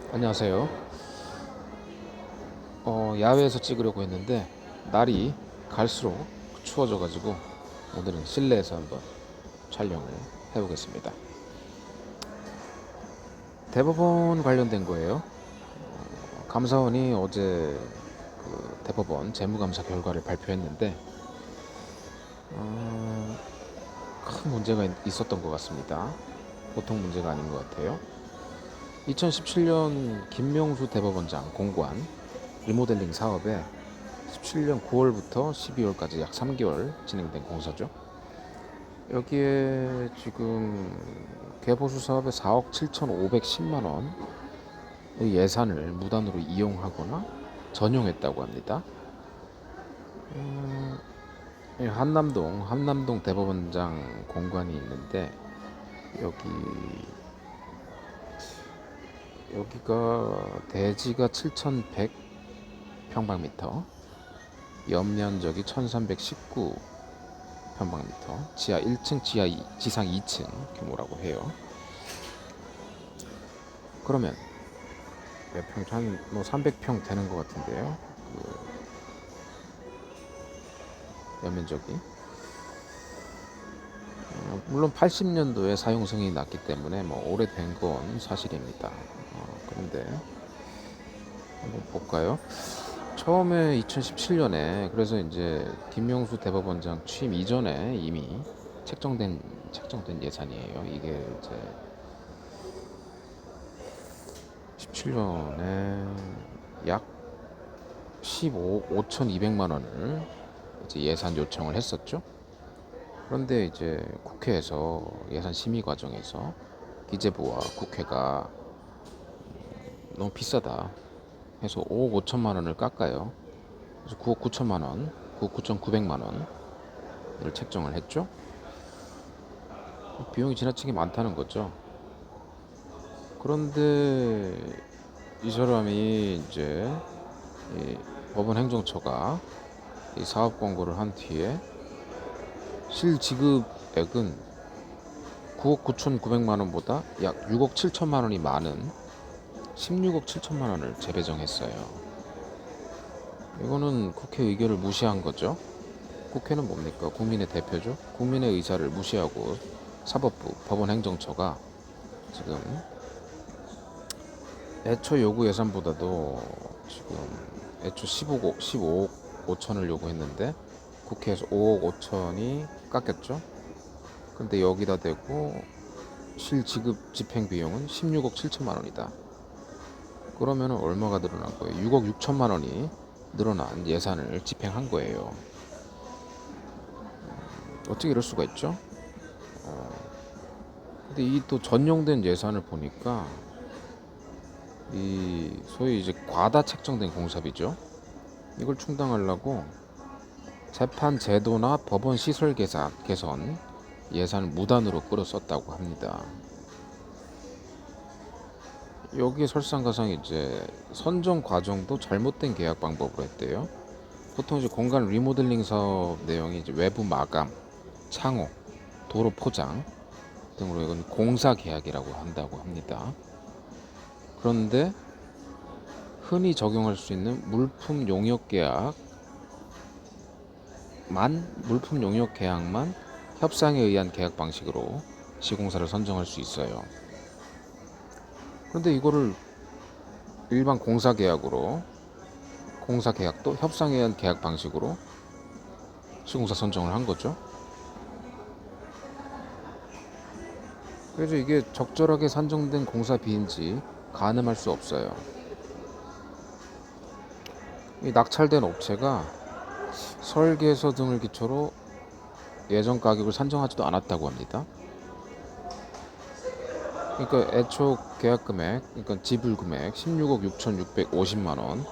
안녕하세요. 야외에서 찍으려고 했는데 날이 갈수록 추워져가지고 오늘은 실내에서 한번 촬영을 해보겠습니다. 대법원 관련된 거예요. 감사원이 어제 그 대법원 재무감사 결과를 발표했는데 큰 문제가 있었던 것 같습니다. 보통 문제가 아닌 것 같아요. 2017년 김명수 대법원장 공관 리모델링 사업에 17년 9월부터 12월까지 약 3개월 진행된 공사죠. 여기에 지금 개보수 사업에 4억 7,510만 원의 예산을 무단으로 이용하거나 전용했다고 합니다. 한남동 대법원장 공관이 있는데 여기가 대지가 7,100평방미터, 연면적이 1319평방미터, 지하 1층, 지상 2층 규모라고 해요. 그러면 몇 평, 한뭐 300평 되는 것 같은데요. 연면적이. 물론 80년도에 사용 승인이 났기 때문에 뭐 오래된 건 사실입니다. 그런데 한번 볼까요? 처음에 2017년에 그래서 이제 김명수 대법원장 취임 이전에 이미 책정된 예산이에요. 이게 이제 17년에 약 15억 5,200만 원을 이제 예산 요청을 했었죠. 그런데 이제 국회에서 예산 심의 과정에서 기재부와 국회가 너무 비싸다 해서 5억 5천만 원을 깎아요. 그래서 9억 9천만 원, 9억 9,900만 원을 책정을 했죠. 비용이 지나치게 많다는 거죠. 그런데 이 사람이 이제 이 법원 행정처가 이 사업 권고를 한 뒤에 실지급액은 9억 9,900만 원보다 약 6억 7천만 원이 많은 16억 7천만 원을 재배정했어요. 이거는 국회 의결을 무시한 거죠. 국회는 뭡니까? 국민의 대표죠. 국민의 의사를 무시하고 사법부, 법원 행정처가 지금 애초 요구 예산보다도 지금 애초 15억 5천을 요구했는데 국회에서 5억 5천이 깎였죠. 근데 여기다 대고 실지급 집행 비용은 16억 7천만 원이다. 그러면 얼마가 늘어난 거예요? 6억 6천만 원이 늘어난 예산을 집행한 거예요. 어떻게 이럴 수가 있죠? 근데 이 또 전용된 예산을 보니까 이 소위 이제 과다 책정된 공사비죠. 이걸 충당하려고 재판 제도나 법원 시설 개선 예산을 무단으로 끌어 썼다고 합니다. 여기에 설상가상 이제 선정 과정도 잘못된 계약 방법으로 했대요. 보통 이제 공간 리모델링 사업 내용이 이제 외부 마감, 창호, 도로 포장 등으로 이건 공사 계약이라고 한다고 합니다. 그런데 흔히 적용할 수 있는 물품 용역 계약만 협상에 의한 계약 방식으로 시공사를 선정할 수 있어요. 그런데 이거를 일반 공사 계약도 협상에 의한 계약 방식으로 시공사 선정을 한 거죠. 그래서 이게 적절하게 산정된 공사비인지 가늠할 수 없어요. 이 낙찰된 업체가 설계서 등을 기초로 예정 가격을 산정하지도 않았다고 합니다. 그러니까 애초 계약 금액, 그러니까 지불 금액 16억 6,650만 원.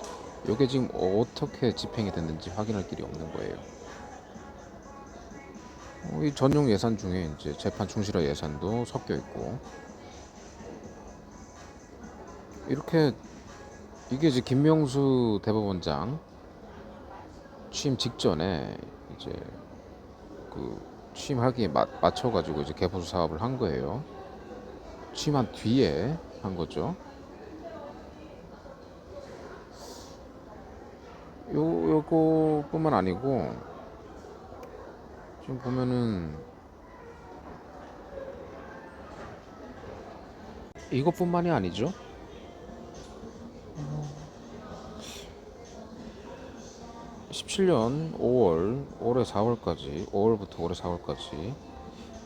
이게 지금 어떻게 집행이 됐는지 확인할 길이 없는 거예요. 이 전용 예산 중에 이제 재판 충실화 예산도 섞여 있고 이렇게 이게 이제 김명수 대법원장 취임 직전에 이제 그 취임하기에 맞춰가지고 이제 개보수 사업을 한 거예요. 취임한 뒤에 한 거죠. 요거뿐만 아니고 지금 보면은 이것뿐만이 아니죠. 17년 5월, 올해 4월까지, 5월부터 올해 4월까지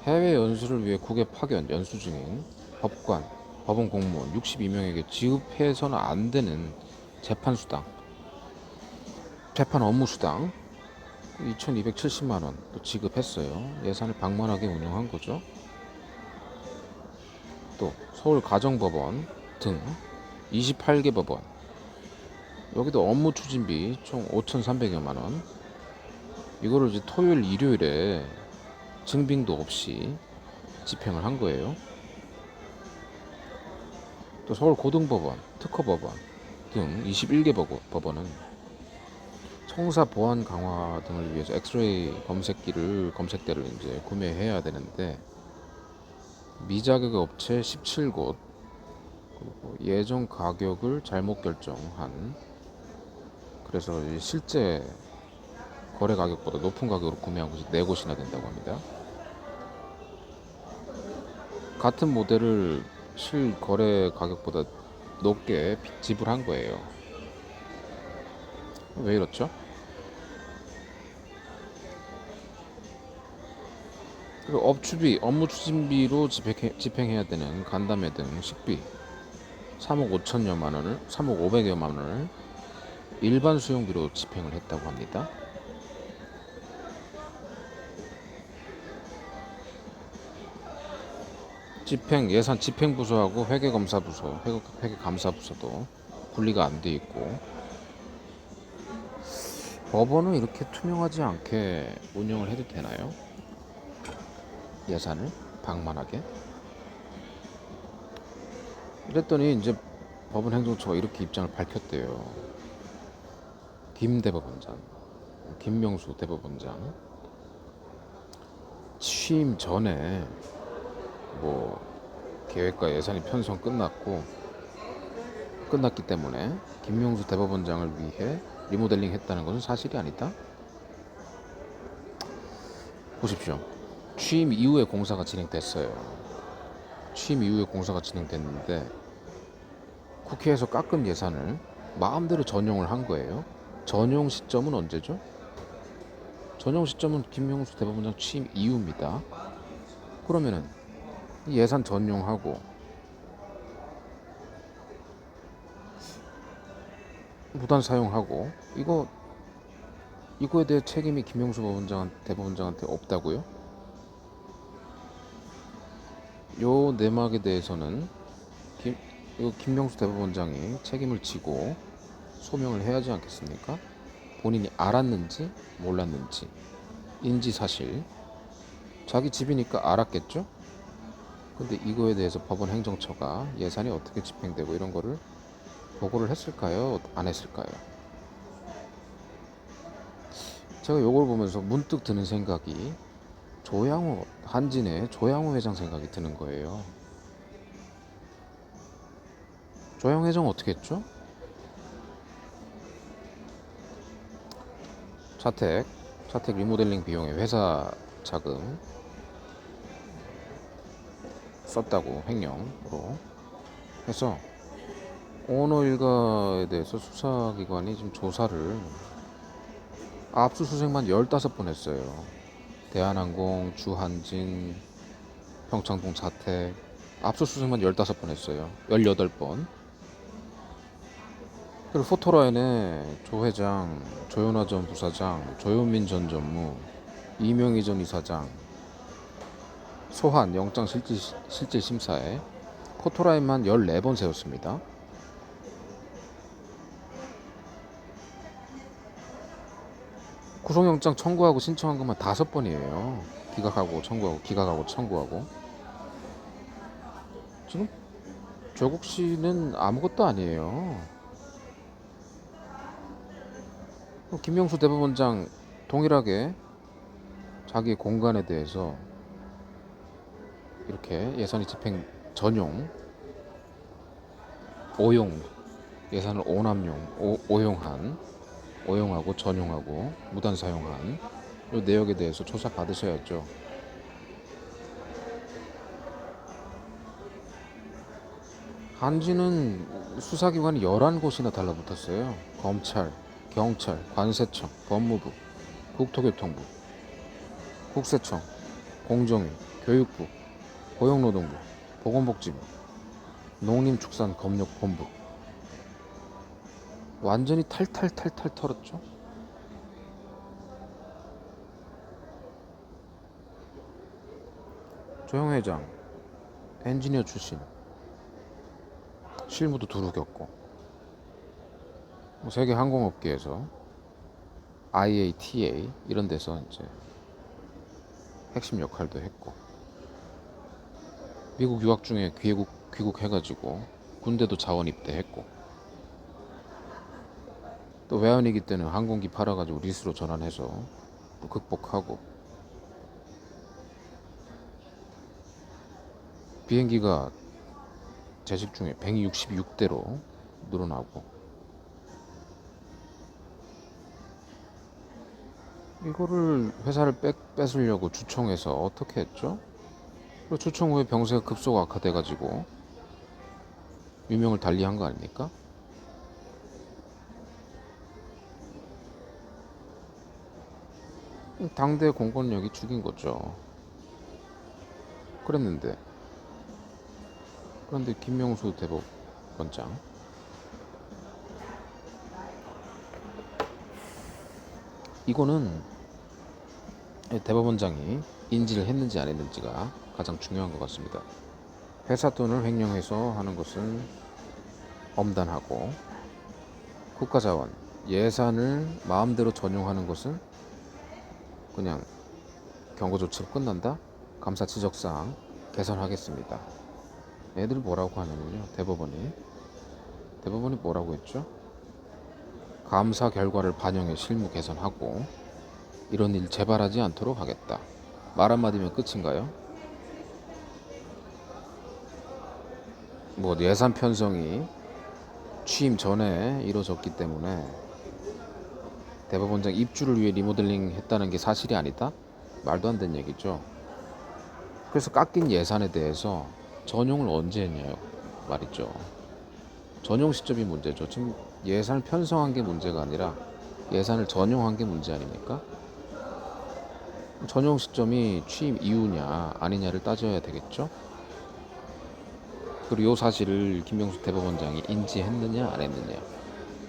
해외 연수를 위해 국외 파견 연수 중인 법관, 법원 공무원 62명에게 지급해서는 안 되는 재판 수당, 재판 업무 수당 2,270만 원 또 지급했어요. 예산을 방만하게 운영한 거죠. 또 서울 가정법원 등 28개 법원, 여기도 업무 추진비 총 5,300여만 원. 이거를 이제 토요일, 일요일에 증빙도 없이 집행을 한 거예요. 또 서울 고등법원, 특허법원 등 21개 법원은 청사 보안 강화 등을 위해서 엑스레이 검색대를 이제 구매해야 되는데 미자격 업체 17곳, 그리고 예정 가격을 잘못 결정한, 그래서 실제 거래 가격보다 높은 가격으로 구매한 곳이 4곳이나 된다고 합니다. 같은 모델을 실거래 가격보다 높게 지불한 거예요. 왜 이렇죠? 그리고 업추비, 업무 추진비로 집행해야 되는 간담회 등 식비 3억 5천여만 원을, 3억 5백여만 원을 일반 수용비로 집행을 했다고 합니다. 예산 집행부서하고 회계검사부서, 회계감사부서도 분리가 안 돼 있고, 법원은 이렇게 투명하지 않게 운영을 해도 되나요? 예산을 방만하게? 이랬더니 이제 법원 행정처가 이렇게 입장을 밝혔대요. 김 대법원장, 김명수 대법원장 취임 전에 뭐 계획과 예산이 편성 끝났기 때문에 김명수 대법원장을 위해 리모델링 했다는 것은 사실이 아니다. 보십시오. 취임 이후에 공사가 진행됐어요. 취임 이후에 공사가 진행됐는데 국회에서 깎은 예산을 마음대로 전용을 한 거예요. 전용 시점은 언제죠? 전용 시점은 김명수 대법원장 취임 이후입니다. 그러면은 예산 전용하고 무단 사용하고 이거에 대해 책임이 김명수 대법원장한테 없다고요? 요 내막에 대해서는 김명수 대법원장이 책임을 지고 소명을 해야 하지 않겠습니까? 본인이 알았는지 몰랐는지 인지사실, 자기 집이니까 알았겠죠? 근데 이거에 대해서 법원 행정처가 예산이 어떻게 집행되고 이런 거를 보고를 했을까요? 안 했을까요? 제가 요걸 보면서 문득 드는 생각이 한진의 조양호 회장 생각이 드는 거예요. 조양호 회장 어떻게 했죠? 자택 리모델링 비용에 회사 자금 썼다고 횡령으로 해서 오너 일가에 대해서 수사기관이 지금 조사를, 압수수색만 15번 했어요. 대한항공, 주한진, 평창동 자택 압수수색만 15번 했어요. 18번. 그리고 포토라인에 조 회장, 조현아 전 부사장, 조현민 전 전무, 이명희 전 이사장 소환 영장 실질 심사에 포토라인만 14번 세웠습니다. 구속영장 청구하고 신청한 것만 5번이에요. 기각하고 청구하고. 지금 조국 씨는 아무것도 아니에요. 김명수 대법원장 동일하게 자기 공간에 대해서 이렇게 예산이 집행 전용, 오용, 예산을 오남용, 오용한 오용하고 전용하고 무단 사용한 이 내역에 대해서 조사 받으셔야죠. 한지는 수사기관이 11곳이나 달라붙었어요. 검찰, 경찰, 관세청, 법무부, 국토교통부, 국세청, 공정위, 교육부, 고용노동부, 보건복지부, 농림축산검역본부. 완전히 탈탈탈탈 털었죠. 조영 회장 엔지니어 출신, 실무도 두루 겪고 뭐 세계 항공업계에서 IATA 이런 데서 이제 핵심 역할도 했고, 미국 유학 중에 귀국해가지고 군대도 자원 입대했고, 또 외환위기 때는 항공기 팔아가지고 리스로 전환해서 또 극복하고, 비행기가 재직 중에 166대로 늘어나고, 이거를 회사를 뺏으려고 주총해서 어떻게 했죠? 그리고 주총 후에 병세가 급속 악화돼가지고 유명을 달리한 거 아닙니까? 당대 공권력이 죽인 거죠. 그랬는데, 그런데 김명수 대법원장, 이거는 대법원장이 인지를 했는지 안 했는지가 가장 중요한 것 같습니다. 회사 돈을 횡령해서 하는 것은 엄단하고, 국가자원, 예산을 마음대로 전용하는 것은 그냥 경고 조치로 끝난다? 감사 지적사항 개선하겠습니다. 애들 뭐라고 하냐면요, 대법원이 뭐라고 했죠? 감사 결과를 반영해 실무 개선하고 이런 일 재발하지 않도록 하겠다. 말 한마디면 끝인가요? 뭐 예산 편성이 취임 전에 이루어졌기 때문에 대법원장 입주를 위해 리모델링 했다는 게 사실이 아니다? 말도 안 되는 얘기죠. 그래서 깎인 예산에 대해서 전용을 언제 했냐요 말이죠. 전용 시점이 문제죠. 지금 예산을 편성한 게 문제가 아니라 예산을 전용한 게 문제 아닙니까? 전용 시점이 취임 이후냐 아니냐를 따져야 되겠죠. 그리고 이 사실을 김명수 대법원장이 인지했느냐 안 했느냐,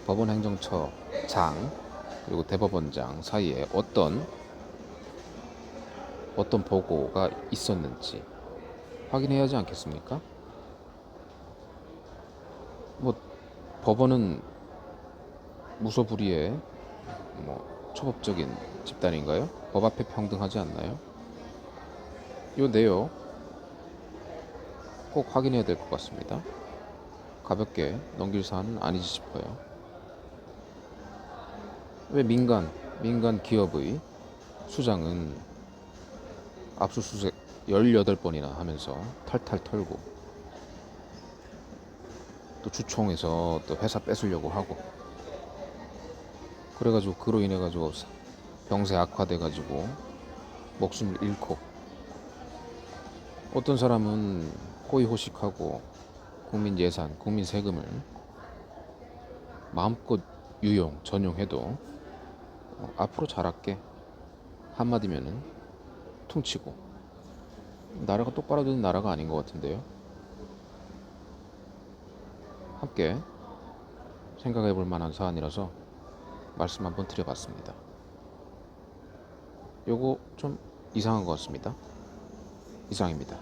법원행정처장 그리고 대법원장 사이에 어떤 보고가 있었는지 확인해야 하지 않겠습니까? 뭐 법원은 무소불위의 뭐 초법적인 집단인가요? 법 앞에 평등하지 않나요? 이 내용 꼭 확인해야 될 것 같습니다. 가볍게 넘길 사안은 아니지 싶어요. 왜 민간 기업의 수장은 압수수색 18번이나 하면서 탈탈 털고, 또 주총에서 또 회사 뺏으려고 하고, 그래가지고 그로 인해 가지고 병세 악화돼 가지고 목숨을 잃고, 어떤 사람은 호의호식하고 국민 예산, 국민 세금을 마음껏 전용해도 앞으로 잘할게 한마디면은 퉁치고, 나라가 똑바로 되는 나라가 아닌 것 같은데요. 함께 생각해 볼 만한 사안이라서 말씀 한번 드려봤습니다. 요거 좀 이상한 것 같습니다. 이상입니다.